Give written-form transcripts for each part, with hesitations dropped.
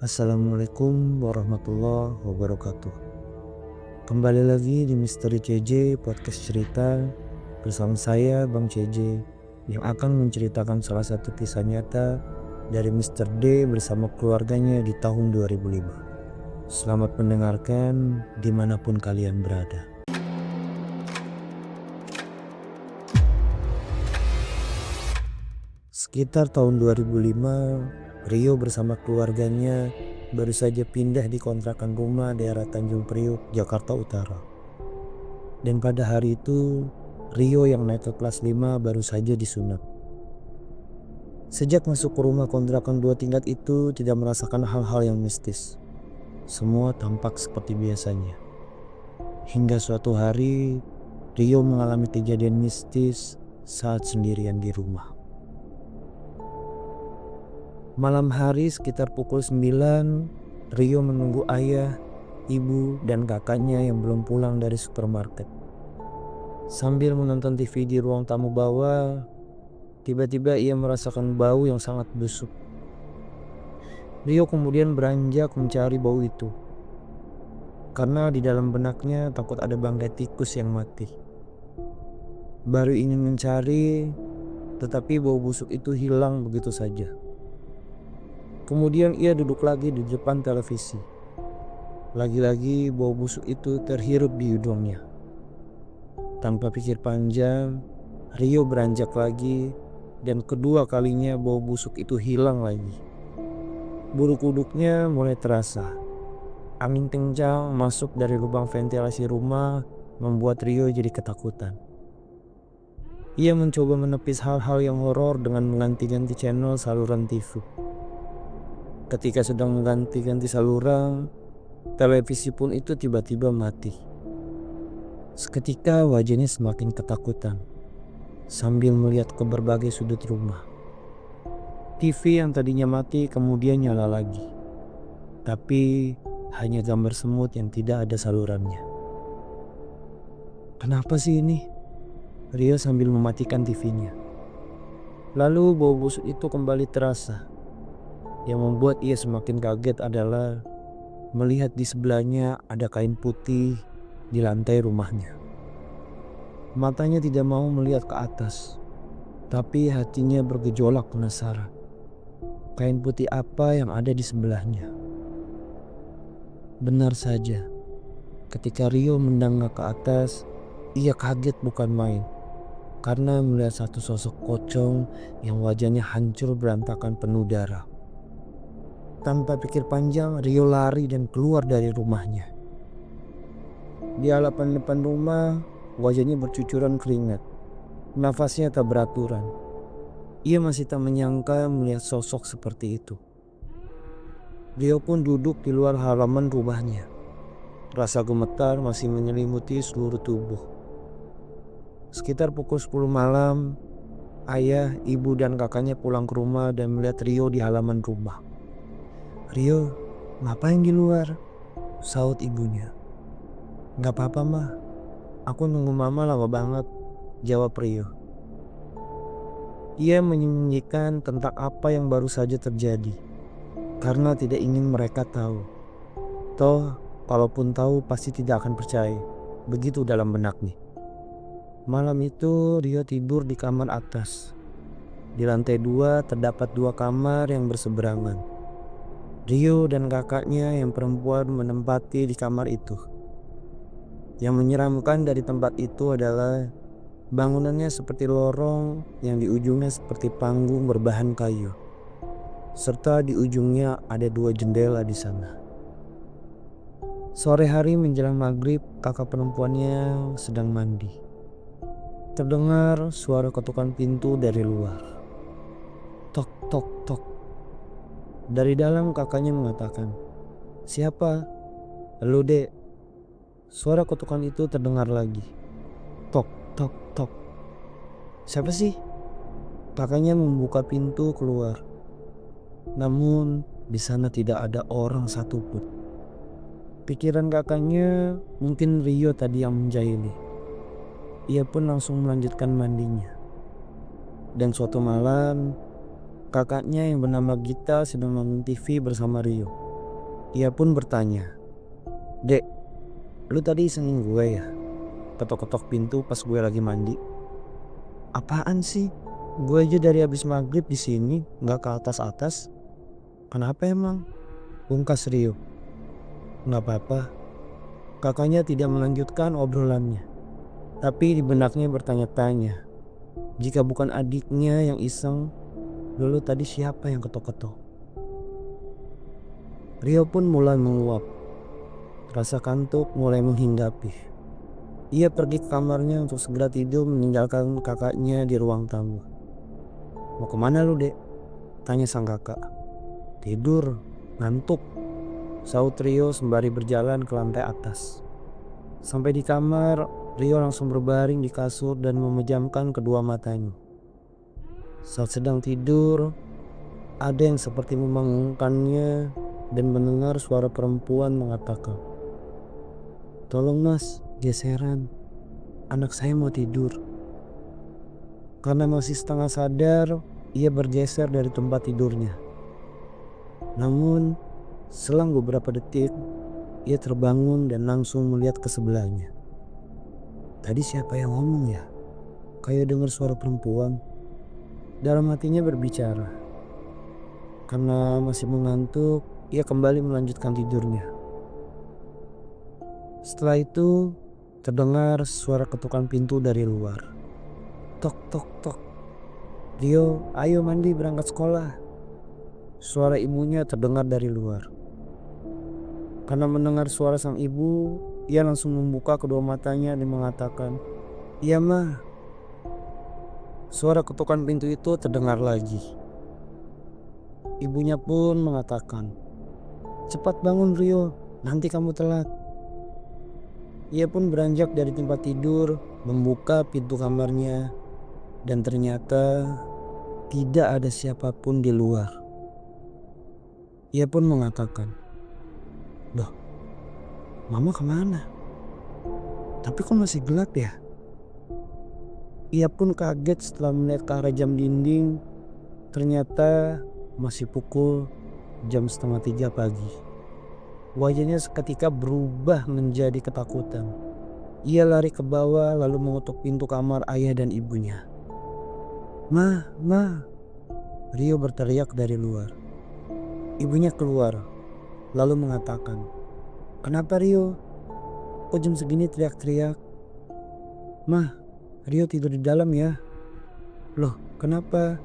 Assalamualaikum warahmatullahi wabarakatuh. Kembali lagi di Misteri CJ Podcast Cerita bersama saya Bang CJ yang akan menceritakan salah satu kisah nyata dari Mr. D bersama keluarganya di tahun 2005. Selamat mendengarkan dimanapun kalian berada. Sekitar tahun 2005, Rio bersama keluarganya baru saja pindah di kontrakan rumah daerah Tanjung Priok, Jakarta Utara. Dan pada hari itu, Rio yang naik ke kelas 5 baru saja disunat. Sejak masuk ke rumah kontrakan 2 tingkat itu tidak merasakan hal-hal yang mistis. Semua tampak seperti biasanya. Hingga suatu hari, Rio mengalami kejadian mistis saat sendirian di rumah. Malam hari sekitar pukul 9, Rio menunggu ayah, ibu, dan kakaknya yang belum pulang dari supermarket. Sambil menonton TV di ruang tamu bawah, tiba-tiba ia merasakan bau yang sangat busuk. Rio kemudian beranjak mencari bau itu, karena di dalam benaknya takut ada bangkai tikus yang mati. Baru ingin mencari, tetapi bau busuk itu hilang begitu saja. Kemudian ia duduk lagi di depan televisi. Lagi-lagi bau busuk itu terhirup di hidungnya. Tanpa pikir panjang, Rio beranjak lagi dan kedua kalinya bau busuk itu hilang lagi. Bulu kuduknya mulai terasa. Angin kencang masuk dari lubang ventilasi rumah membuat Rio jadi ketakutan. Ia mencoba menepis hal-hal yang horor dengan mengganti-ganti channel saluran TV. Ketika sedang mengganti-ganti saluran, televisi pun itu tiba-tiba mati. Seketika wajahnya semakin ketakutan sambil melihat ke berbagai sudut rumah. TV yang tadinya mati kemudian nyala lagi, tapi hanya gambar semut yang tidak ada salurannya. Kenapa sih ini? Rio sambil mematikan TV-nya. Lalu bau busuk itu kembali terasa. Yang membuat ia semakin kaget adalah melihat di sebelahnya ada kain putih di lantai rumahnya. Matanya tidak mau melihat ke atas, tapi hatinya bergejolak penasaran. Kain putih apa yang ada di sebelahnya? Benar saja, ketika Rio mendangak ke atas, ia kaget bukan main. Karena melihat satu sosok pocong yang wajahnya hancur berantakan penuh darah. Tanpa pikir panjang, Rio lari dan keluar dari rumahnya. Di halaman depan rumah, wajahnya bercucuran keringat. Nafasnya tak beraturan. Ia masih tak menyangka melihat sosok seperti itu. Rio pun duduk di luar halaman rumahnya. Rasa gemetar masih menyelimuti seluruh tubuh. Sekitar pukul 10 malam, ayah, ibu, dan kakaknya pulang ke rumah dan melihat Rio di halaman rumah. "Rio, ngapain di luar?" saut ibunya. "Gak apa-apa mah, aku nunggu mama lama banget," jawab Rio. Ia menyembunyikan tentang apa yang baru saja terjadi, karena tidak ingin mereka tahu. Toh, kalaupun tahu pasti tidak akan percaya, begitu dalam benaknya. Malam itu Rio tidur di kamar atas. Di lantai 2 terdapat 2 kamar yang berseberangan. Rio dan kakaknya yang perempuan menempati di kamar itu. Yang menyeramkan dari tempat itu adalah bangunannya seperti lorong yang di ujungnya seperti panggung berbahan kayu. Serta di ujungnya ada 2 jendela di sana. Sore hari menjelang maghrib, kakak perempuannya sedang mandi. Terdengar suara ketukan pintu dari luar. Tok tok tok. Dari dalam kakaknya mengatakan, "Siapa?" "Lu, Dek." Suara ketukan itu terdengar lagi. Tok tok tok. "Siapa sih?" Kakaknya membuka pintu keluar. Namun di sana tidak ada orang satupun. Pikiran kakaknya mungkin Rio tadi yang menjahili. Ia pun langsung melanjutkan mandinya. Dan suatu malam, kakaknya yang bernama Gita sedang nonton TV bersama Rio. Ia pun bertanya, "Dek, lu tadi isengin gue ya? Ketok-ketok pintu pas gue lagi mandi." "Apaan sih? Gue aja dari habis maghrib di sini, nggak ke atas-atas. Kenapa emang?" Pungkas Rio. "Nggak apa-apa." Kakaknya tidak melanjutkan obrolannya, tapi di benaknya bertanya-tanya, jika bukan adiknya yang iseng, dulu tadi siapa yang ketok-ketok? Rio pun mulai menguap. Rasa kantuk mulai menghinggapi. Ia pergi ke kamarnya untuk segera tidur meninggalkan kakaknya di ruang tamu. "Mau kemana lu, Dek?" tanya sang kakak. "Tidur, ngantuk," saut Rio sembari berjalan ke lantai atas. Sampai di kamar, Rio langsung berbaring di kasur dan memejamkan kedua matanya. Saat sedang tidur, ada yang seperti membangunkannya dan mendengar suara perempuan mengatakan, "Tolong mas, geseran. Anak saya mau tidur." Karena masih setengah sadar, ia bergeser dari tempat tidurnya. Namun, selang beberapa detik, ia terbangun dan langsung melihat ke sebelahnya. Tadi siapa yang ngomong ya? Kayak dengar suara perempuan. Dalam hatinya berbicara. Karena masih mengantuk, ia kembali melanjutkan tidurnya. Setelah itu, terdengar suara ketukan pintu dari luar. Tok tok tok. "Rio, ayo mandi berangkat sekolah." Suara ibunya terdengar dari luar. Karena mendengar suara sang ibu, ia langsung membuka kedua matanya dan mengatakan, "Iya mah." Suara ketukan pintu itu terdengar lagi. Ibunya pun mengatakan, "Cepat bangun Rio, nanti kamu telat." Ia pun beranjak dari tempat tidur, membuka pintu kamarnya, dan ternyata tidak ada siapapun di luar. Ia pun mengatakan, "Loh, mama kemana? Tapi kok masih gelap ya?" Ia pun kaget setelah melihat ke arah jam dinding. Ternyata masih pukul jam setengah 3 pagi. Wajahnya seketika berubah menjadi ketakutan. Ia lari ke bawah lalu mengetuk pintu kamar ayah dan ibunya. "Ma, ma!" Rio berteriak dari luar. Ibunya keluar lalu mengatakan, "Kenapa Rio? Kok jam segini teriak-teriak?" "Mah, Rio tidur di dalam ya." "Loh, kenapa?"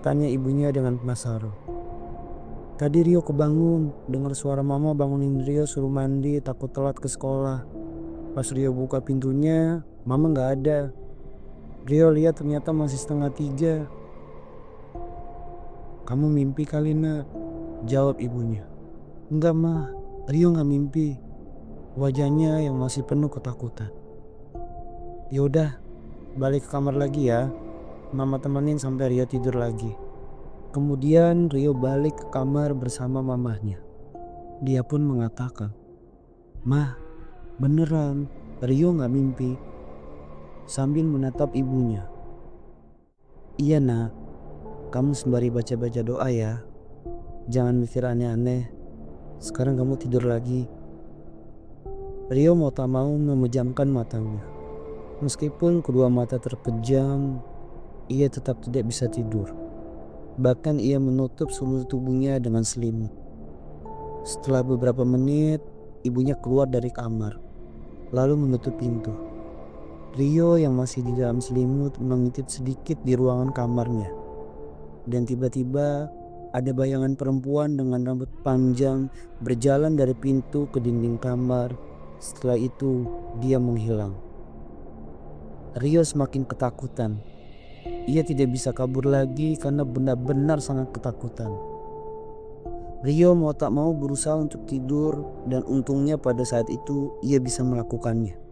tanya ibunya dengan penasaran. "Tadi Rio kebangun, dengar suara mama bangunin Rio suruh mandi takut telat ke sekolah. Pas Rio buka pintunya, mama gak ada. Rio lihat ternyata masih setengah 3. "Kamu mimpi kali nak?" jawab ibunya. "Enggak mah, Rio gak mimpi." Wajahnya yang masih penuh ketakutan. "Yaudah, balik ke kamar lagi ya. Mama temenin sampai Rio tidur lagi." Kemudian Rio balik ke kamar bersama mamahnya. Dia pun mengatakan, "Mah, beneran, Rio gak mimpi." Sambil menatap ibunya. "Iya nak, kamu sembari baca-baca doa ya. Jangan mikir aneh-aneh. Sekarang kamu tidur lagi." Rio mau tak mau memejamkan matanya. Meskipun kedua mata terpejam, ia tetap tidak bisa tidur. Bahkan ia menutup seluruh tubuhnya dengan selimut. Setelah beberapa menit, ibunya keluar dari kamar, lalu menutup pintu. Rio yang masih di dalam selimut mengintip sedikit di ruangan kamarnya. Dan tiba-tiba ada bayangan perempuan dengan rambut panjang berjalan dari pintu ke dinding kamar. Setelah itu, dia menghilang. Rio semakin ketakutan. Ia tidak bisa kabur lagi karena benar-benar sangat ketakutan. Rio mau tak mau berusaha untuk tidur dan untungnya pada saat itu ia bisa melakukannya.